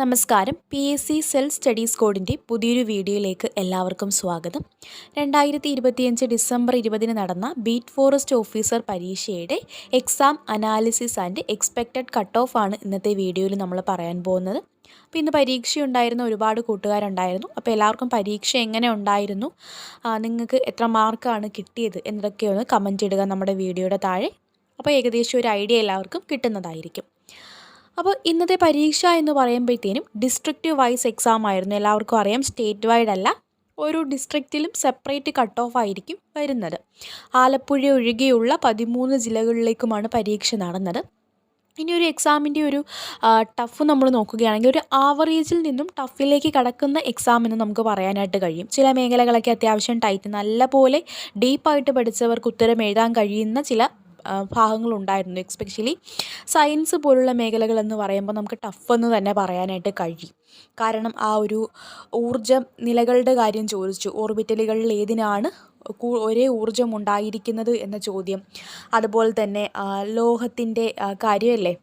നമസ്കാരം. PSC self studies കോഡിൻ്റെ പുതിയൊരു വീഡിയോയിലേക്ക് എല്ലാവർക്കും സ്വാഗതം. 2025 ഡിസംബർ 20 നടന്ന ബീറ്റ് ഫോറസ്റ്റ് ഓഫീസർ പരീക്ഷയുടെ exam analysis and expected cut off ആണ് ഇന്നത്തെ വീഡിയോയിൽ നമ്മൾ പറയാൻ പോകുന്നത്. അപ്പോൾ ഇന്ന് പരീക്ഷയുണ്ടായിരുന്ന ഒരുപാട് കൂട്ടുകാരുണ്ടായിരുന്നു. അപ്പോൾ എല്ലാവർക്കും പരീക്ഷ എങ്ങനെ ഉണ്ടായിരുന്നു, നിങ്ങൾക്ക് എത്ര മാർക്കാണ് കിട്ടിയത് എന്നതൊക്കെ ഒന്ന് കമൻറ്റ് ഇടുക നമ്മുടെ വീഡിയോയുടെ താഴെ. അപ്പോൾ ഏകദേശം ഒരു ഐഡിയ എല്ലാവർക്കും കിട്ടുന്നതായിരിക്കും. അപ്പോൾ ഇന്നത്തെ പരീക്ഷ എന്ന് പറയുമ്പോഴത്തേനും ഡിസ്ട്രിക്റ്റ് വൈസ് എക്സാം ആയിരുന്നു. എല്ലാവർക്കും അറിയാം, സ്റ്റേറ്റ് വൈഡ് അല്ല, ഓരോ ഡിസ്ട്രിക്റ്റിലും സെപ്പറേറ്റ് കട്ട് ഓഫ് ആയിരിക്കും വരുന്നത്. ആലപ്പുഴ ഒഴികെയുള്ള 13 ജില്ലകളിലേക്കുമാണ് പരീക്ഷ നടന്നത്. ഇനി ഒരു എക്സാമിൻ്റെ ഒരു ടഫ് നമ്മൾ നോക്കുകയാണെങ്കിൽ ഒരു ആവറേജിൽ നിന്നും ടഫിലേക്ക് കടക്കുന്ന എക്സാം എന്ന് നമുക്ക് പറയാനായിട്ട് കഴിയും. ചില മേഖലകളൊക്കെ അത്യാവശ്യം ടൈറ്റ്, നല്ലപോലെ ഡീപ്പായിട്ട് പഠിച്ചവർക്ക് ഉത്തരം എഴുതാൻ കഴിയുന്ന ചില ഭാഗങ്ങളുണ്ടായിരുന്നു. എസ്പെഷ്യലി സയൻസ് പോലുള്ള മേഖലകളെന്ന് പറയുമ്പോൾ നമുക്ക് ടഫ് എന്ന് തന്നെ പറയാനായിട്ട് കഴിയും. കാരണം ആ ഒരു ഊർജ നിലകളുടെ കാര്യം ചോദിച്ചു. ഓർബിറ്റലുകളിൽ ഏതിനാണ് ഒരേ ഊർജ്ജം ഉണ്ടായിരിക്കുന്നത് എന്ന ചോദ്യം, അതുപോലെ തന്നെ ലോഹത്തിൻ്റെ കാര്യമല്ലേ,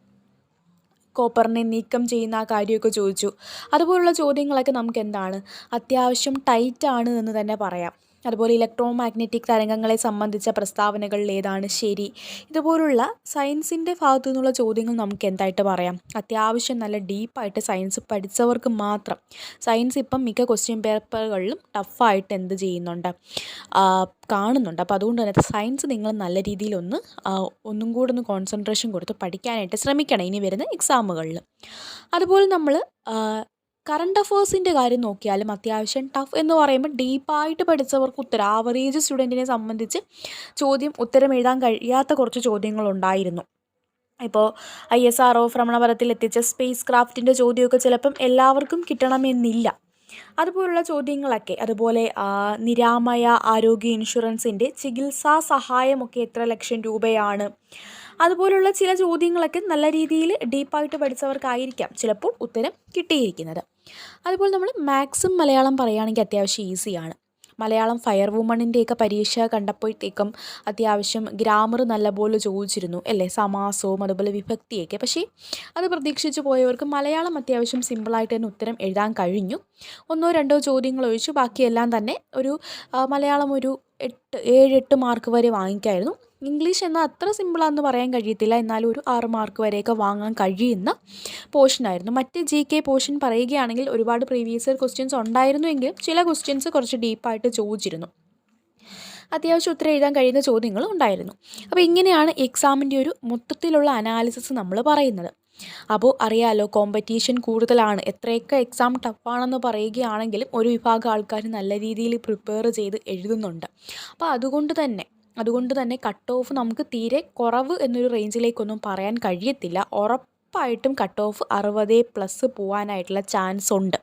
കോപ്പറിനെ നീക്കം ചെയ്യുന്ന ആ കാര്യമൊക്കെ ചോദിച്ചു. അതുപോലുള്ള ചോദ്യങ്ങളൊക്കെ നമുക്ക് എന്താണ് അത്യാവശ്യം ടൈറ്റാണ് എന്ന് തന്നെ പറയാം. അതുപോലെ ഇലക്ട്രോ മാഗ്നറ്റിക് തരംഗങ്ങളെ സംബന്ധിച്ച പ്രസ്താവനകളിൽ ഏതാണ് ശരി, ഇതുപോലുള്ള സയൻസിൻ്റെ ഭാഗത്തു നിന്നുള്ള ചോദ്യങ്ങൾ നമുക്ക് എന്തായിട്ട് പറയാം, അത്യാവശ്യം നല്ല ഡീപ്പായിട്ട് സയൻസ് പഠിച്ചവർക്ക് മാത്രം. സയൻസ് ഇപ്പം മിക്ക ക്വസ്റ്റ്യൻ പേപ്പറുകളിലും ടഫായിട്ട് എന്ത് ചെയ്യുന്നുണ്ട്, കാണുന്നുണ്ട്. അപ്പോൾ അതുകൊണ്ട് തന്നെ സയൻസ് നിങ്ങൾ നല്ല രീതിയിൽ ഒന്നും കൂടെ ഒന്ന് കോൺസെൻട്രേഷൻ കൊടുത്ത് പഠിക്കാനായിട്ട് ശ്രമിക്കണം ഇനി വരുന്ന എക്സാമുകളിൽ. അതുപോലെ നമ്മൾ കറണ്ട് അഫേഴ്സിൻ്റെ കാര്യം നോക്കിയാലും അത്യാവശ്യം ടഫ് എന്ന് പറയുമ്പോൾ ഡീപ്പായിട്ട് പഠിച്ചവർക്ക് ഉത്തരം, ആവറേജ് സ്റ്റുഡൻറ്റിനെ സംബന്ധിച്ച് ഉത്തരം എഴുതാൻ കഴിയാത്ത കുറച്ച് ചോദ്യങ്ങളുണ്ടായിരുന്നു. ഇപ്പോൾ ISRO ഭ്രമണപഥത്തിൽ എത്തിച്ച സ്പേസ് ക്രാഫ്റ്റിൻ്റെ ചോദ്യമൊക്കെ ചിലപ്പം എല്ലാവർക്കും കിട്ടണമെന്നില്ല. അതുപോലുള്ള ചോദ്യങ്ങളൊക്കെ, അതുപോലെ നിരാമയ ആരോഗ്യ ഇൻഷുറൻസിൻ്റെ ചികിത്സാ സഹായമൊക്കെ എത്ര ലക്ഷം രൂപയാണ്, അതുപോലുള്ള ചില ചോദ്യങ്ങളൊക്കെ നല്ല രീതിയിൽ ഡീപ്പായിട്ട് പഠിച്ചവർക്കായിരിക്കാം ചിലപ്പോൾ ഉത്തരം കിട്ടിയിരിക്കുന്നത്. അതുപോലെ നമ്മൾ മാത്സും മലയാളം പറയുകയാണെങ്കിൽ അത്യാവശ്യം ഈസിയാണ്. മലയാളം ഫയർ വുമണിൻ്റെയൊക്കെ പരീക്ഷ കണ്ടപ്പോഴത്തേക്കും അത്യാവശ്യം ഗ്രാമർ നല്ലപോലെ ചോദിച്ചിരുന്നു അല്ലേ, സമാസവും അതുപോലെ വിഭക്തിയൊക്കെ. പക്ഷേ അത് പ്രതീക്ഷിച്ച് പോയവർക്ക് മലയാളം അത്യാവശ്യം സിമ്പിളായിട്ട് തന്നെ ഉത്തരം എഴുതാൻ കഴിഞ്ഞു. 1-2 ചോദ്യങ്ങൾ ഒഴിച്ചു ബാക്കിയെല്ലാം തന്നെ ഒരു മലയാളം ഒരു 7-8 മാർക്ക് വരെ വാങ്ങിക്കായിരുന്നു. ഇംഗ്ലീഷ് എന്നാൽ അത്ര സിമ്പിളാണെന്ന് പറയാൻ കഴിയത്തില്ല, എന്നാലും ഒരു 6 മാർക്ക് വരെയൊക്കെ വാങ്ങാൻ കഴിയുന്ന പോർഷനായിരുന്നു. മറ്റ് GK പോർഷൻ പറയുകയാണെങ്കിൽ ഒരുപാട് പ്രീവിയസ് ഇയർ ക്വസ്റ്റ്യൻസ് ഉണ്ടായിരുന്നുവെങ്കിലും ചില ക്വസ്റ്റ്യൻസ് കുറച്ച് ഡീപ്പായിട്ട് ചോദിച്ചിരുന്നു. അത്യാവശ്യം ഉത്തരം എഴുതാൻ കഴിയുന്ന ചോദ്യങ്ങളും ഉണ്ടായിരുന്നു. അപ്പോൾ ഇങ്ങനെയാണ് എക്സാമിൻ്റെ ഒരു മൊത്തത്തിലുള്ള അനാലിസിസ് നമ്മൾ പറയുന്നത്. അപ്പോൾ അറിയാലോ, കോമ്പറ്റീഷൻ കൂടുതലാണ്. എത്രയൊക്കെ എക്സാം ടഫാണെന്ന് പറയുകയാണെങ്കിലും ഒരു വിഭാഗം ആൾക്കാർ നല്ല രീതിയിൽ പ്രിപ്പയർ ചെയ്ത് എഴുതുന്നുണ്ട്. അപ്പോൾ അതുകൊണ്ട് തന്നെ കട്ട് ഓഫ് നമുക്ക് തീരെ കുറവ് എന്നൊരു റേഞ്ചിലേക്കൊന്നും പറയാൻ കഴിയത്തില്ല. ഉറപ്പായിട്ടും കട്ട് ഓഫ് 60+ പോകാനായിട്ടുള്ള ചാൻസ് ഉണ്ട്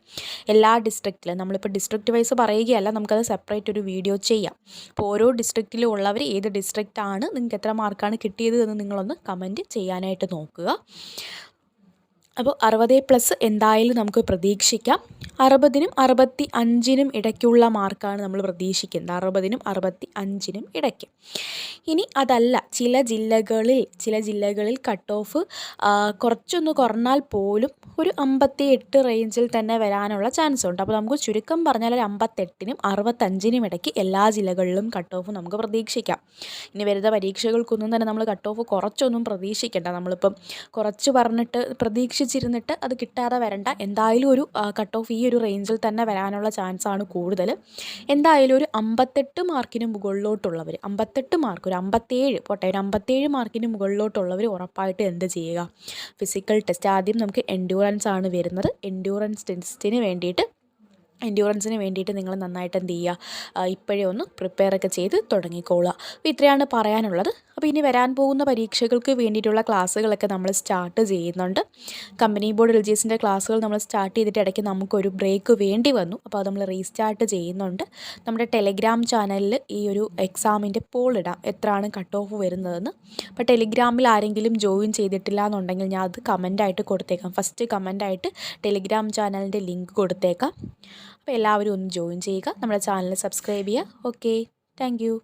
എല്ലാ ഡിസ്ട്രിക്റ്റിലും. നമ്മളിപ്പോൾ ഡിസ്ട്രിക്റ്റ് വൈസ് പറയുകയല്ല, നമുക്കത് സെപ്പറേറ്റ് ഒരു വീഡിയോ ചെയ്യാം. അപ്പോൾ ഓരോ ഡിസ്ട്രിക്റ്റിലും ഉള്ളവർ ഏത് ഡിസ്ട്രിക്റ്റാണ്, നിങ്ങൾക്ക് എത്ര മാർക്കാണ് കിട്ടിയത് എന്ന് നിങ്ങളൊന്ന് കമൻറ്റ് ചെയ്യാനായിട്ട് നോക്കുക. അപ്പോൾ 60+ എന്തായാലും നമുക്ക് പ്രതീക്ഷിക്കാം. 60-നും 65-നും ഇടയ്ക്കുള്ള മാർക്കാണ് നമ്മൾ പ്രതീക്ഷിക്കുന്നത്. 60-നും 65-നും ഇടയ്ക്ക്. ഇനി അതല്ല, ചില ജില്ലകളിൽ കട്ട് ഓഫ് കുറച്ചൊന്ന് കുറഞ്ഞാൽ പോലും ഒരു 58 റേഞ്ചിൽ തന്നെ വരാനുള്ള ചാൻസ് ഉണ്ട്. അപ്പോൾ നമുക്ക് ചുരുക്കം പറഞ്ഞാൽ ഒരു 58-നും 65-നും ഇടയ്ക്ക് എല്ലാ ജില്ലകളിലും കട്ട് ഓഫ് നമുക്ക് പ്രതീക്ഷിക്കാം. ഇനി വരുന്ന പരീക്ഷകൾക്കൊന്നും തന്നെ നമ്മൾ കട്ട് ഓഫ് കുറച്ചൊന്നും പ്രതീക്ഷിക്കേണ്ട. നമ്മളിപ്പം കുറച്ച് പറഞ്ഞിട്ട് പ്രതീക്ഷിച്ചിരുന്നിട്ട് അത് കിട്ടാതെ വരണ്ട. എന്തായാലും ഒരു കട്ട് ഓഫ് ഈ ഒരു റേഞ്ചിൽ തന്നെ വരാനുള്ള ചാൻസാണ് കൂടുതൽ. എന്തായാലും ഒരു 58 മാർക്കിന് മുകളിലോട്ടുള്ളവർ, 58 മാർക്ക്, ഒരു 57 പോട്ടെ, ഒരു 57 മാർക്കിന് മുകളിലോട്ടുള്ളവർ ഉറപ്പായിട്ട് എന്ത് ചെയ്യുക, ഫിസിക്കൽ ടെസ്റ്റ്. ആദ്യം നമുക്ക് എൻഡ്യൂറൻസ് ആണ് വരുന്നത്. എൻഡ്യൂറൻസിന് വേണ്ടിയിട്ട് നിങ്ങൾ നന്നായിട്ട് എന്ത് ചെയ്യുക, ഇപ്പോഴേ ഒന്ന് പ്രിപ്പയറൊക്കെ ചെയ്ത് തുടങ്ങിക്കോളുക. അപ്പോൾ ഇത്രയാണ് പറയാനുള്ളത്. അപ്പോൾ ഇനി വരാൻ പോകുന്ന പരീക്ഷകൾക്ക് വേണ്ടിയിട്ടുള്ള ക്ലാസ്സുകളൊക്കെ നമ്മൾ സ്റ്റാർട്ട് ചെയ്യുന്നുണ്ട്. കമ്പനി ബോർഡ് LGSൻ്റെ ക്ലാസ്സുകൾ നമ്മൾ സ്റ്റാർട്ട് ചെയ്തിട്ട് ഇടയ്ക്ക് നമുക്കൊരു ബ്രേക്ക് വേണ്ടി വന്നു. അപ്പോൾ അത് നമ്മൾ റീസ്റ്റാർട്ട് ചെയ്യുന്നുണ്ട്. നമ്മുടെ ടെലിഗ്രാം ചാനലിൽ ഈ ഒരു എക്സാമിൻ്റെ പോൾ ഇടാം, എത്രയാണ് കട്ട് ഓഫ് വരുന്നതെന്ന്. അപ്പോൾ ടെലിഗ്രാമിൽ ആരെങ്കിലും ജോയിൻ ചെയ്തിട്ടില്ല എന്നുണ്ടെങ്കിൽ ഞാൻ അത് കമൻ്റായിട്ട് കൊടുത്തേക്കാം. ഫസ്റ്റ് കമൻ്റായിട്ട് ടെലിഗ്രാം ചാനലിൻ്റെ ലിങ്ക് കൊടുത്തേക്കാം. അപ്പോൾ എല്ലാവരും ഒന്ന് ജോയിൻ ചെയ്യുക, നമ്മുടെ ചാനൽ സബ്സ്ക്രൈബ് ചെയ്യുക. Okay, thank you.